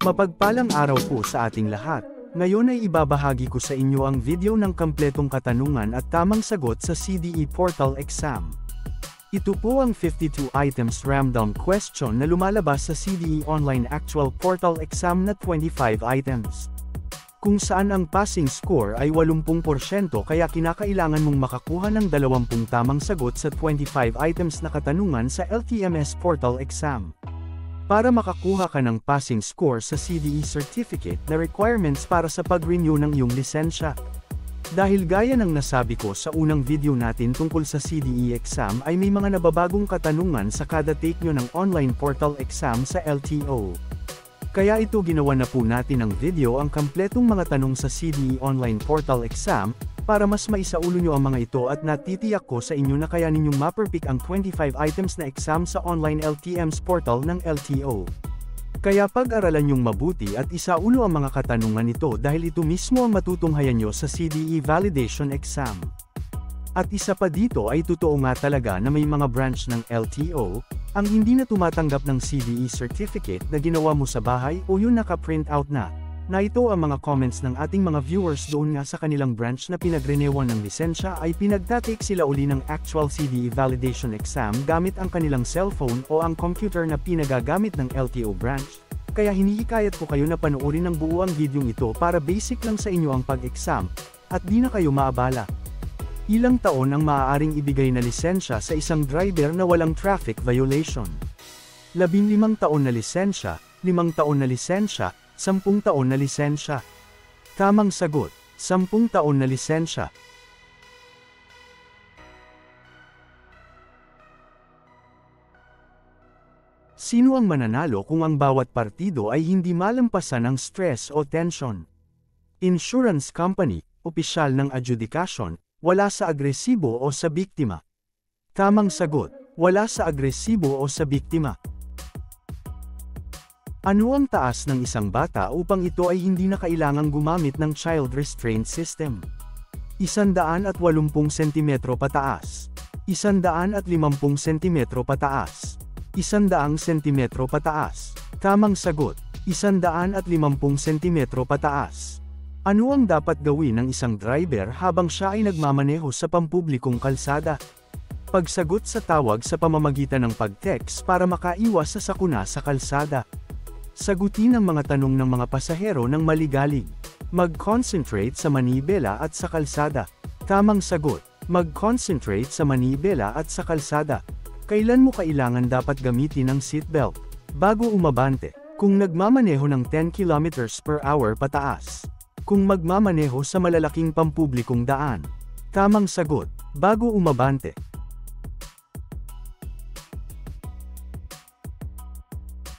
Mapagpalang araw po sa ating lahat. Ngayon ay ibabahagi ko sa inyo ang video ng kampletong katanungan at tamang sagot sa CDE Portal Exam. Ito po ang 52 items random question na lumalabas sa CDE Online Actual Portal Exam na 25 items. Kung saan ang passing score ay 80% kaya kinakailangan mong makakuha ng 20 tamang sagot sa 25 items na katanungan sa LTMS Portal Exam. Para makakuha ka ng passing score sa CDE certificate na requirements para sa pag-renew ng iyong lisensya. Dahil gaya ng nasabi ko sa unang video natin tungkol sa CDE exam ay may mga nababagong katanungan sa kada take nyo ng online portal exam sa LTO. Kaya ito ginawa na po natin ng video ang kampletong mga tanong sa CDE online portal exam, para mas maisaulo nyo ang mga ito at natitiyak ko sa inyo na kaya ninyong maperfect ang 25 items na exam sa online LTM's portal ng LTO. Kaya pag-aralan nyong mabuti at isaulo ang mga katanungan ito dahil ito mismo ang matutunghayan nyo sa CDE validation exam. At isa pa dito ay totoo nga talaga na may mga branch ng LTO, ang hindi na tumatanggap ng CDE certificate na ginawa mo sa bahay o yun naka-print out na ito ang mga comments ng ating mga viewers doon nga sa kanilang branch na pinagrenewan ng lisensya ay pinagtatake sila uli ng actual CDE validation exam gamit ang kanilang cellphone o ang computer na pinagagamit ng LTO branch. Kaya hinihikayat ko kayo na panoorin ng buo ang videong ito para basic lang sa inyo ang pag-exam, at di na kayo maabala. Ilang taon ang maaaring ibigay na lisensya sa isang driver na walang traffic violation? 15 taon na lisensya, 5 taon na lisensya, 10 taon na lisensya. Tamang sagot, 10 taon na lisensya. Sino ang mananalo kung ang bawat partido ay hindi malampasan ng stress o tension? Insurance company, opisyal ng adjudikasyon, wala sa agresibo o sa biktima. Tamang sagot, wala sa agresibo o sa biktima. Ano ang taas ng isang bata upang ito ay hindi na kailangang gumamit ng child restraint system? 180 cm pataas. 150 cm pataas. 100 cm pataas. Tamang sagot, 150 cm pataas. Ano ang dapat gawin ng isang driver habang siya ay nagmamaneho sa pampublikong kalsada? Pagsagot sa tawag sa pamamagitan ng pag-text para makaiwas sa sakuna sa kalsada. Sagutin ang mga tanong ng mga pasahero ng maligalig. Mag-concentrate sa manibela at sa kalsada. Tamang sagot, mag-concentrate sa manibela at sa kalsada. Kailan mo kailangan dapat gamitin ang seatbelt? Bago umabante. Kung nagmamaneho ng 10 km/h pataas. Kung magmamaneho sa malalaking pampublikong daan. Tamang sagot, bago umabante.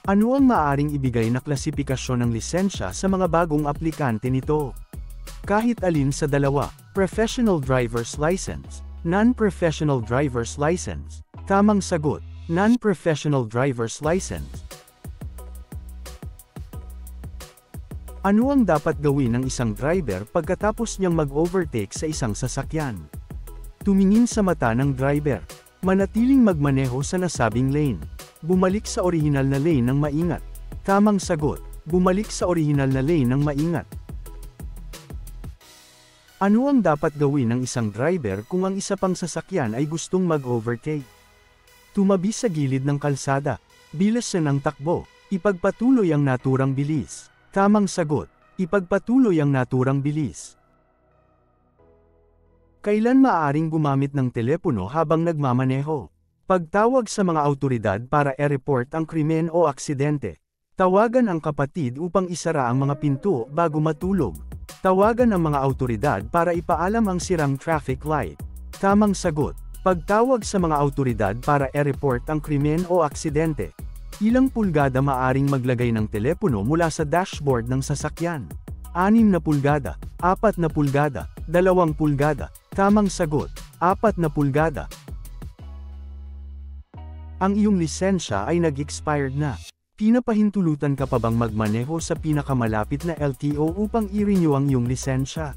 Ano ang maaaring ibigay na klasifikasyon ng lisensya sa mga bagong aplikante nito? Kahit alin sa dalawa, Professional Driver's License, Non-Professional Driver's License. Tamang sagot, Non-Professional Driver's License. Ano ang dapat gawin ng isang driver pagkatapos niyang mag-overtake sa isang sasakyan? Tumingin sa mata ng driver. Manatiling magmaneho sa nasabing lane. Bumalik sa orihinal na lane ng maingat. Tamang sagot, bumalik sa orihinal na lane ng maingat. Ano ang dapat gawin ng isang driver kung ang isa pang sasakyan ay gustong mag-overtake? Tumabi sa gilid ng kalsada. Bilisan ang takbo. Ipagpatuloy ang naturang bilis. Tamang sagot, ipagpatuloy ang naturang bilis. Kailan maaaring gumamit ng telepono habang nagmamaneho? Pagtawag sa mga awtoridad para i-report ang krimen o aksidente. Tawagan ang kapatid upang isara ang mga pinto bago matulog. Tawagan ang mga awtoridad para ipaalam ang sirang traffic light. Tamang sagot, pagtawag sa mga awtoridad para i-report ang krimen o aksidente. Ilang pulgada maaring maglagay ng telepono mula sa dashboard ng sasakyan? 6 na pulgada, 4 na pulgada, 2 pulgada. Tamang sagot, 4 na pulgada. Ang iyong lisensya ay nag-expired na. Pinapahintulutan ka pa bang magmaneho sa pinakamalapit na LTO upang i-renew ang iyong lisensya?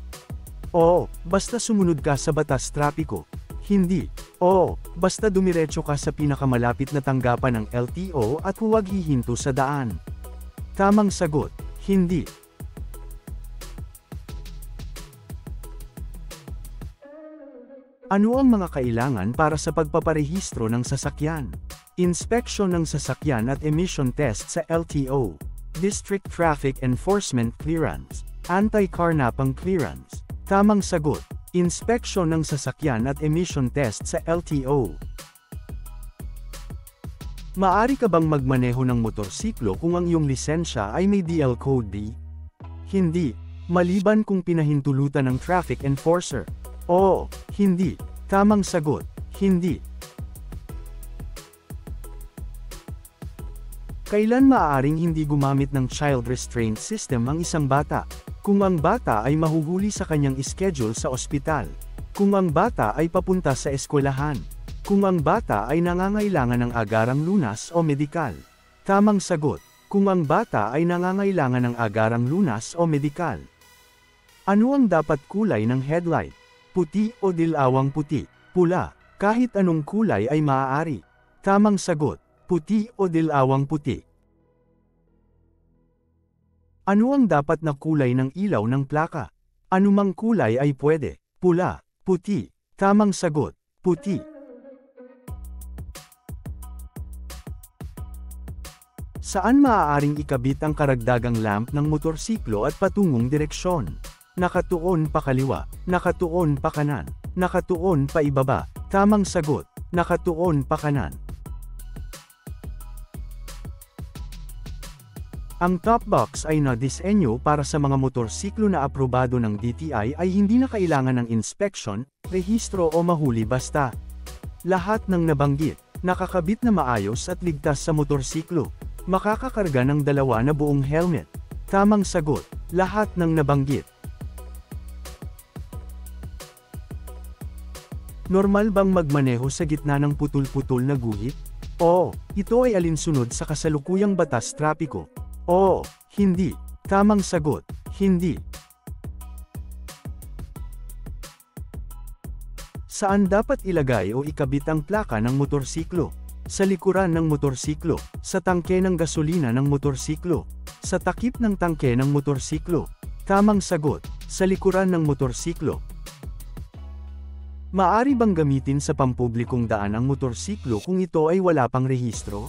Oo, basta sumunod ka sa batas trapiko. Hindi. Oo, basta dumiretso ka sa pinakamalapit na tanggapan ng LTO at huwag hihinto sa daan. Tamang sagot, hindi. Ano ang mga kailangan para sa pagpaparehistro ng sasakyan? Inspeksyon ng sasakyan at emission test sa LTO. District Traffic Enforcement Clearance. Anti-carnapang clearance. Tamang sagot, inspeksyon ng sasakyan at emission test sa LTO. Maaari ka bang magmaneho ng motorsiklo kung ang iyong lisensya ay may DL Code D? Hindi, maliban kung pinahintulutan ng traffic enforcer. Oo, hindi. Tamang sagot, hindi. Kailan maaaring hindi gumamit ng child restraint system ang isang bata? Kung ang bata ay mahuhuli sa kanyang schedule sa ospital. Kung ang bata ay papunta sa eskwelahan. Kung ang bata ay nangangailangan ng agarang lunas o medikal. Tamang sagot, kung ang bata ay nangangailangan ng agarang lunas o medikal. Ano ang dapat kulay ng headlight? Puti o dilawang puti? Pula. Kahit anong kulay ay maaari. Tamang sagot, puti o dilawang puti. Ano ang dapat na kulay ng ilaw ng plaka? Anumang kulay ay pwede. Pula, puti. Tamang sagot, puti. Saan maaaring ikabit ang karagdagang lamp ng motorsiklo at patungong direksyon? Nakatuon pa kaliwa, nakatuon pa kanan, nakatuon pa ibaba. Tamang sagot, nakatuon pa kanan. Ang top box ay na-disenyo para sa mga motorsiklo na aprobado ng DTI ay hindi na kailangan ng inspection, rehistro o mahuli basta. Lahat ng nabanggit, nakakabit na maayos at ligtas sa motorsiklo. Makakakarga ng 2 na buong helmet. Tamang sagot, lahat ng nabanggit. Normal bang magmaneho sa gitna ng putol-putol na guhit? Oo, ito ay alinsunod sa kasalukuyang batas trapiko. Oo, hindi. Tamang sagot, hindi. Saan dapat ilagay o ikabit ang plaka ng motorsiklo? Sa likuran ng motorsiklo, sa tangke ng gasolina ng motorsiklo, sa takip ng tangke ng motorsiklo. Tamang sagot, sa likuran ng motorsiklo. Maaari bang gamitin sa pampublikong daan ang motorsiklo kung ito ay wala pang rehistro?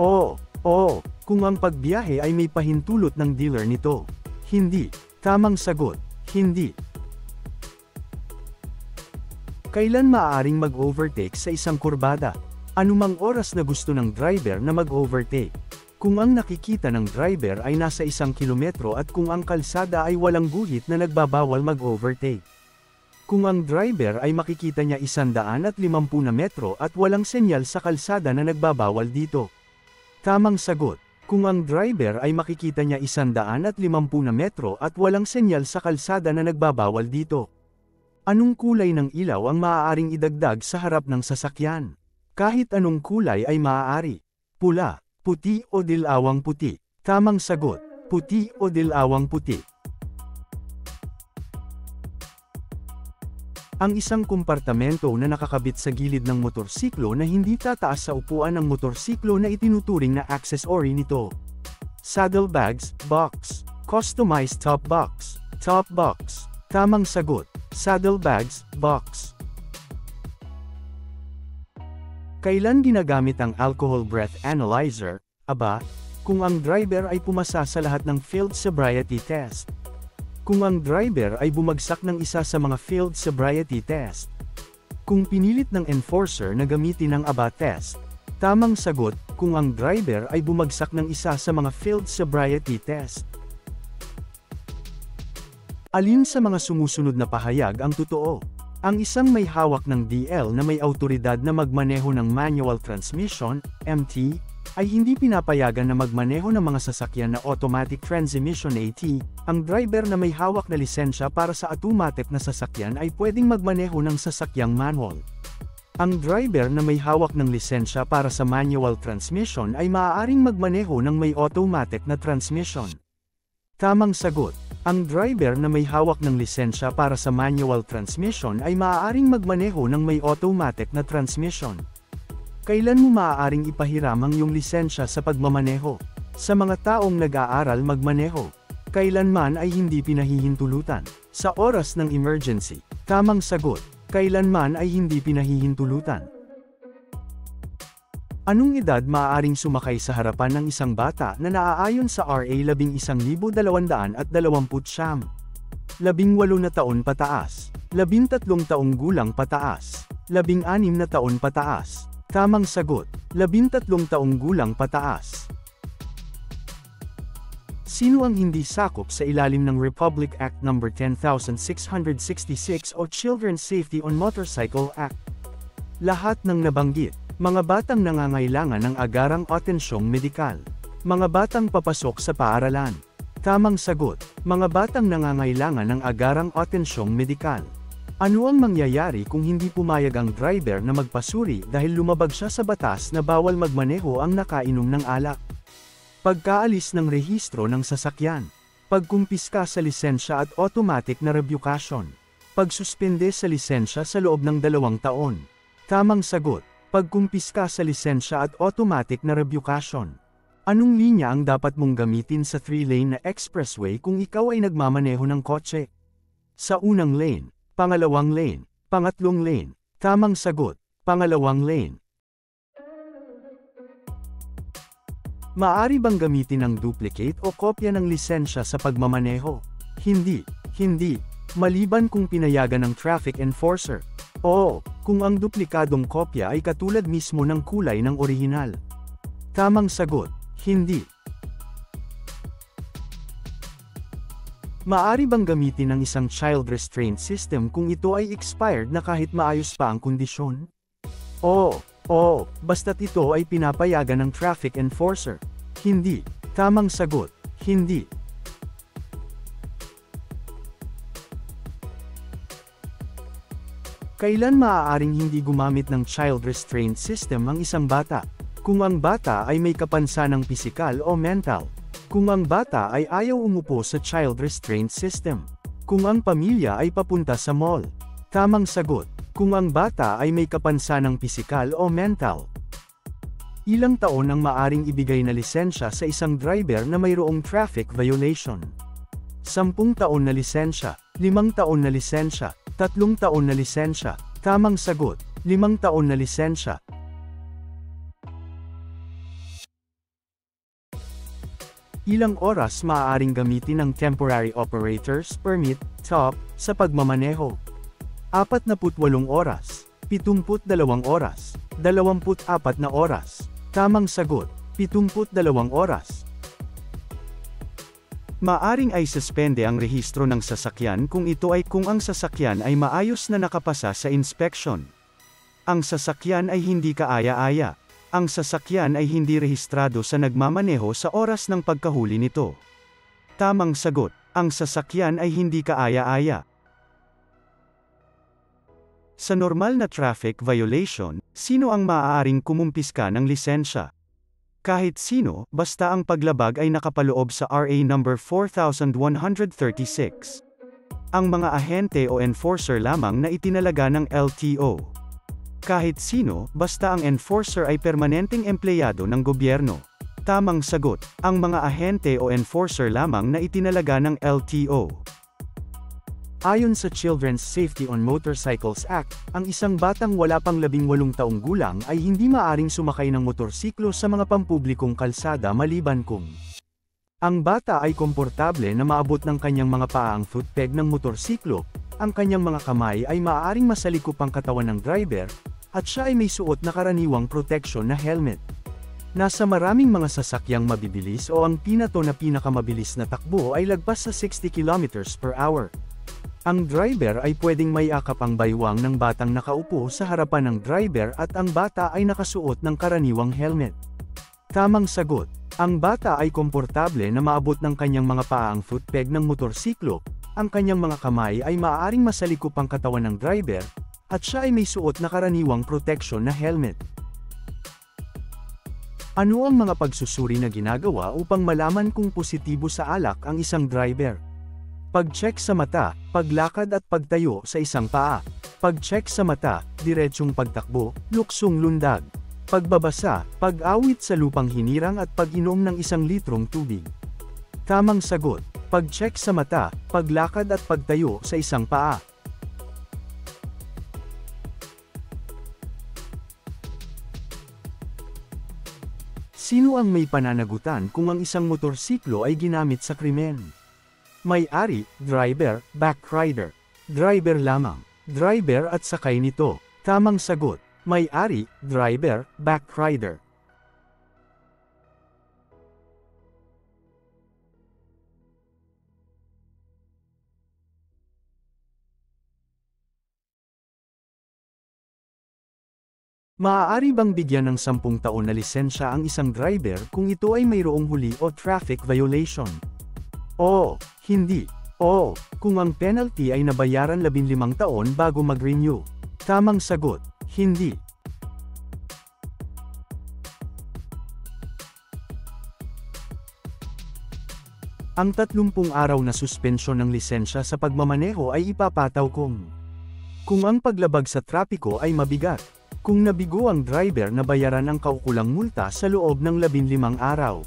Oo, kung ang pagbiyahe ay may pahintulot ng dealer nito. Hindi. Tamang sagot, hindi. Kailan maaaring mag-overtake sa isang kurbada? Anumang oras na gusto ng driver na mag-overtake. Kung ang nakikita ng driver ay nasa 1 kilometro at kung ang kalsada ay walang guhit na nagbabawal mag-overtake. Kung ang driver ay makikita niya 150 na metro at walang senyal sa kalsada na nagbabawal dito. Tamang sagot, kung ang driver ay makikita niya 150 na metro at walang senyal sa kalsada na nagbabawal dito. Anong kulay ng ilaw ang maaaring idagdag sa harap ng sasakyan? Kahit anong kulay ay maaari. Pula, puti o dilawang puti. Tamang sagot, puti o dilawang puti. Ang isang kompartamento na nakakabit sa gilid ng motorsiklo na hindi tataas sa upuan ng motorsiklo na itinuturing na accessory nito. Saddlebags, box. Customized top box. Top box. Tamang sagot, saddlebags, box. Kailan ginagamit ang alcohol breath analyzer? Aba, kung ang driver ay pumasa sa lahat ng field sobriety test. Kung ang driver ay bumagsak ng isa sa mga field sobriety test. Kung pinilit ng enforcer na gamitin ang ABA test. Tamang sagot, kung ang driver ay bumagsak ng isa sa mga field sobriety test. Alin sa mga sumusunod na pahayag ang totoo? Ang isang may hawak ng DL na may awtoridad na magmaneho ng manual transmission, MT, ay hindi pinapayagan na magmaneho ng mga sasakyan na automatic transmission AT. Ang driver na may hawak na lisensya para sa automatic na sasakyan ay pwedeng magmaneho ng sasakyang manual. Ang driver na may hawak ng lisensya para sa manual transmission ay maaaring magmaneho ng may automatic na transmission. Tamang sagot, ang driver na may hawak ng lisensya para sa manual transmission ay maaaring magmaneho ng may automatic na transmission. Kailan mo maaaring ipahiram ang iyong lisensya sa pagmamaneho? Sa mga taong nag-aaral magmaneho, kailanman ay hindi pinahihintulutan. Sa oras ng emergency, tamang sagot, kailanman ay hindi pinahihintulutan. Anong edad maaaring sumakay sa harapan ng isang bata na naaayon sa RA 11,229? 18 na taon pataas, 13 taong gulang pataas, 16 na taon pataas. Tamang sagot, 13 taong gulang pataas. Sino ang hindi sakop sa ilalim ng Republic Act No. 10,666 o Children's Safety on Motorcycle Act? Lahat ng nabanggit, mga batang nangangailangan ng agarang atensyong medikal. Mga batang papasok sa paaralan. Tamang sagot, mga batang nangangailangan ng agarang atensyong medikal. Ano ang mangyayari kung hindi pumayag ang driver na magpasuri dahil lumabag siya sa batas na bawal magmaneho ang nakainom ng alak? Pagkaalis ng rehistro ng sasakyan. Pagkumpiska sa lisensya at automatic na revocation. Pagsuspende sa lisensya sa loob ng 2 taon. Tamang sagot, pagkumpiska sa lisensya at automatic na revocation. Anong linya ang dapat mong gamitin sa 3-lane na expressway kung ikaw ay nagmamaneho ng kotse? Sa unang lane, pangalawang lane, pangatlong lane. Tamang sagot, pangalawang lane. Maaari bang gamitin ang duplicate o kopya ng lisensya sa pagmamaneho? Hindi, hindi. Maliban kung pinayagan ng traffic enforcer. Oo, kung ang duplikadong kopya ay katulad mismo ng kulay ng orihinal. Tamang sagot, hindi. Maaari bang gamitin ang isang child restraint system kung ito ay expired na kahit maayos pa ang kondisyon? Oo, basta't ito ay pinapayagan ng traffic enforcer. Hindi. Tamang sagot, hindi. Kailan maaaring hindi gumamit ng child restraint system ang isang bata? Kung ang bata ay may kapansanang pisikal o mental. Kung ang bata ay ayaw umupo sa child restraint system. Kung ang pamilya ay papunta sa mall. Tamang sagot, kung ang bata ay may kapansanang pisikal o mental. Ilang taon ang maaring ibigay na lisensya sa isang driver na mayroong traffic violation? 10 taon na lisensya, 5 taon na lisensya, 3 taon na lisensya. Tamang sagot, 5 taon na lisensya. Ilang oras maaaring gamitin ng Temporary Operator's Permit, TOP, sa pagmamaneho? 48 oras, 72 oras, 24 na oras. Tamang sagot, 72 oras. Maaring ay suspende ang rehistro ng sasakyan kung ang sasakyan ay maayos na nakapasa sa inspection. Ang sasakyan ay hindi kaaya-aya. Ang sasakyan ay hindi rehistrado sa nagmamaneho sa oras ng pagkahuli nito. Tamang sagot, ang sasakyan ay hindi kaaya-aya. Sa normal na traffic violation, sino ang maaaring kumumpiska ng lisensya? Kahit sino, basta ang paglabag ay nakapaloob sa RA number 4136. Ang mga ahente o enforcer lamang na itinalaga ng LTO. Kahit sino, basta ang enforcer ay permanenteng empleyado ng gobyerno. Tamang sagot, ang mga ahente o enforcer lamang na itinalaga ng LTO. Ayon sa Children's Safety on Motorcycles Act, ang isang batang wala pang 18 taong gulang ay hindi maaaring sumakay ng motorsiklo sa mga pampublikong kalsada maliban kung ang bata ay komportable na maabot ng kanyang mga paa ang footpeg ng motorsiklo, ang kanyang mga kamay ay maaaring masalikop ang katawan ng driver, at siya ay may suot na karaniwang protection na helmet. Nasa maraming mga sasakyang mabibilis o ang pinato na pinakamabilis na takbo ay lagpas sa 60 km/h. Ang driver ay pwedeng maiakap ang baywang ng batang nakaupo sa harapan ng driver at ang bata ay nakasuot ng karaniwang helmet. Tamang sagot, ang bata ay komportable na maabot ng kanyang mga paa ang footpeg ng motorsiklo, ang kanyang mga kamay ay maaaring masalikop ang katawan ng driver, at siya ay may suot na karaniwang protection na helmet. Ano ang mga pagsusuri na ginagawa upang malaman kung positibo sa alak ang isang driver? Pag-check sa mata, paglakad at pagtayo sa isang paa. Pag-check sa mata, diretsyong pagtakbo, luksong lundag. Pagbabasa, pag-awit sa lupang hinirang at pag-inom ng 1 litrong tubig. Tamang sagot, pag-check sa mata, paglakad at pagtayo sa isang paa. Sino ang may pananagutan kung ang isang motorsiklo ay ginamit sa krimen? May-ari, driver, backrider. Driver lamang. Driver at sakay nito. Tamang sagot, may-ari, driver, backrider. Maaari bang bigyan ng 10 taon na lisensya ang isang driver kung ito ay mayroong huli o traffic violation? Oo, hindi. Oo, kung ang penalty ay nabayaran 15 taon bago mag-renew. Tamang sagot, hindi. Ang 30 araw na suspensyon ng lisensya sa pagmamaneho ay ipapataw kung ang paglabag sa trapiko ay mabigat. Kung nabigo ang driver na bayaran ang kaukulang multa sa loob ng 15 araw.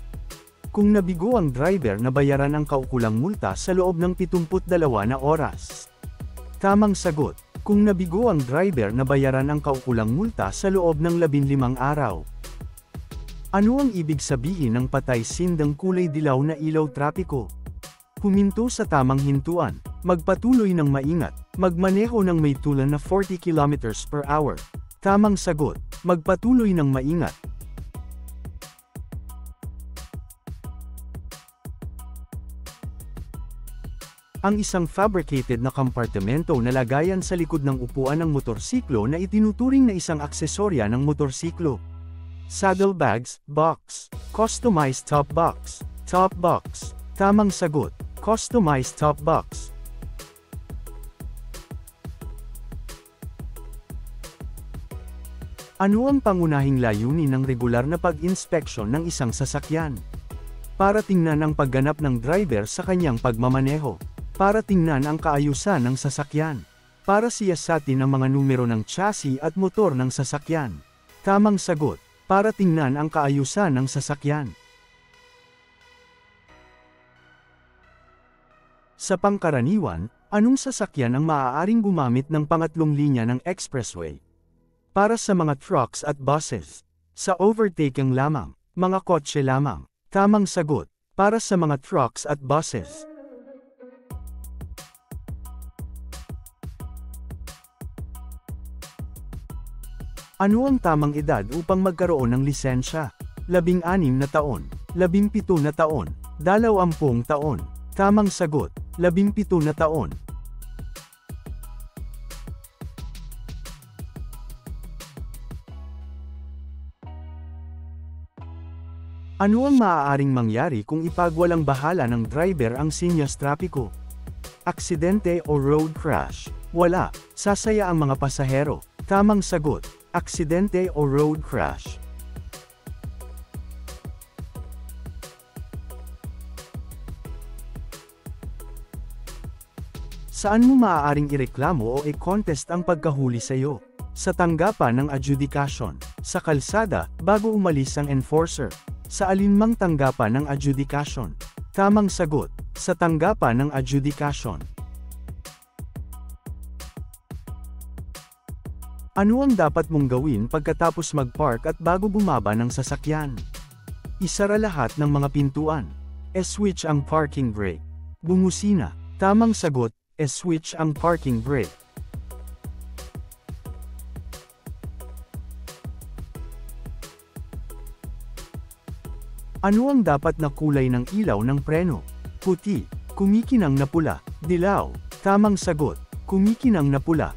Kung nabigo ang driver na bayaran ang kaukulang multa sa loob ng 72 na oras. Tamang sagot, kung nabigo ang driver na bayaran ang kaukulang multa sa loob ng 15 araw. Ano ang ibig sabihin ng patay sindang kulay dilaw na ilaw trapiko? Huminto sa tamang hintuan, magpatuloy ng maingat, magmaneho ng may tulan na 40 km/h. Tamang sagot, magpatuloy ng maingat. Ang isang fabricated na kompartimento na lagayan sa likod ng upuan ng motorsiklo na itinuturing na isang aksesorya ng motorsiklo. Saddlebags, box. Customized top box. Top box. Tamang sagot, customized top box. Ano ang pangunahing layunin ng regular na pag-inspeksyon ng isang sasakyan? Para tingnan ang pagganap ng driver sa kanyang pagmamaneho. Para tingnan ang kaayusan ng sasakyan. Para siyasatin ang mga numero ng chassis at motor ng sasakyan. Tamang sagot, para tingnan ang kaayusan ng sasakyan. Sa pangkaraniwan, anong sasakyan ang maaaring gumamit ng pangatlong linya ng expressway? Para sa mga trucks at buses. Sa overtaking lamang, mga kotse lamang. Tamang sagot, para sa mga trucks at buses. Ano ang tamang edad upang magkaroon ng lisensya? 16 na taon, 17 na taon, 20 taon. Tamang sagot, 17 na taon. Ano ang maaaring mangyari kung ipagwalang bahala ng driver ang sinyas trapiko? Aksidente o road crash? Wala, sasaya ang mga pasahero. Tamang sagot, aksidente o road crash. Saan mo maaaring ireklamo o i-contest ang pagkahuli sa iyo? Sa tanggapan ng adjudikasyon, sa kalsada, bago umalis ang enforcer. Sa alinmang tanggapan ng adjudikasyon. Tamang sagot, sa tanggapan ng adjudikasyon. Ano ang dapat mong gawin pagkatapos mag-park at bago bumaba ng sasakyan? Isara lahat ng mga pintuan. E-switch ang parking brake. Bumusina. Tamang sagot, e-switch ang parking brake. Ano ang dapat na kulay ng ilaw ng preno? Puti, kumikinang na pula, dilaw. Tamang sagot, kumikinang na pula.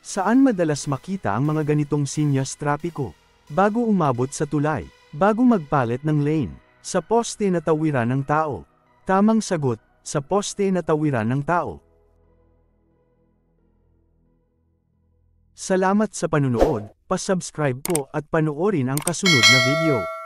Saan madalas makita ang mga ganitong sinyas trapiko? Bago umabot sa tulay, bago magpalit ng lane, sa poste na tawiran ng tao. Tamang sagot, sa poste na tawiran ng tao. Salamat sa panunood, pa-subscribe po at panoorin ang kasunod na video.